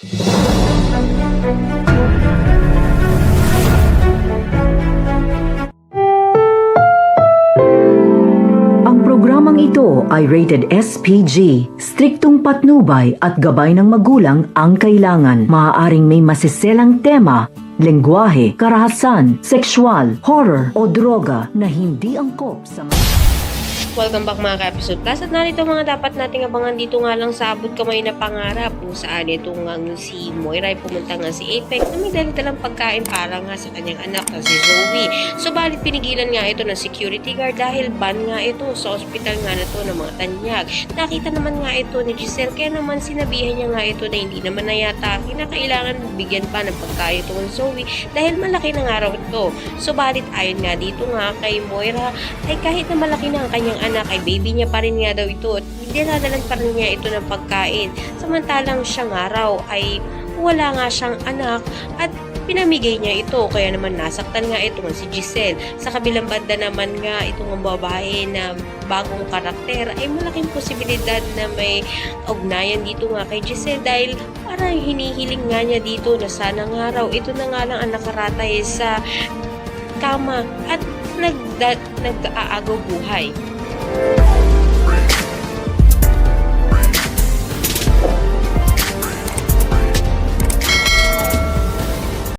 Ang programang ito ay rated SPG, striktong patnubay at gabay ng magulang ang kailangan. Maaaring may masiselang tema, lengguwahe, karahasan, sexual, horror o droga na hindi angkop sa Welcome back mga ka-episode plus at narito mga dapat nating abangan dito nga lang sa abot kamay na pangarap kung saan ito nga si Moira ay pumunta nga si Apex na may dalang pagkain para nga sa kanyang anak na si Zoe. Subalit pinigilan nga ito ng security guard dahil ban nga ito sa ospital nga na to ng mga tanyag. Nakita naman nga ito ni Giselle kaya naman sinabihan niya nga ito na hindi naman na yata kinakailangan bigyan pa ng pagkain ito ng Zoe dahil malaki na nga raw ito. Subalit ayon nga dito nga kay Moira ay kahit na malaki na ang kanyang anak ay baby niya pa rin nga daw ito at dinadalan pa rin niya ito ng pagkain. Samantalang siya nga raw ay wala nga siyang anak at pinamigay niya ito kaya naman nasaktan nga ito nga si Giselle. Sa kabilang banda naman nga itong babae na bagong karakter ay malaking posibilidad na may ugnayan dito nga kay Giselle dahil parang hinihiling nga niya dito na sana nga raw ito na nga lang ang nakaratay sa kama at nag-aagaw buhay.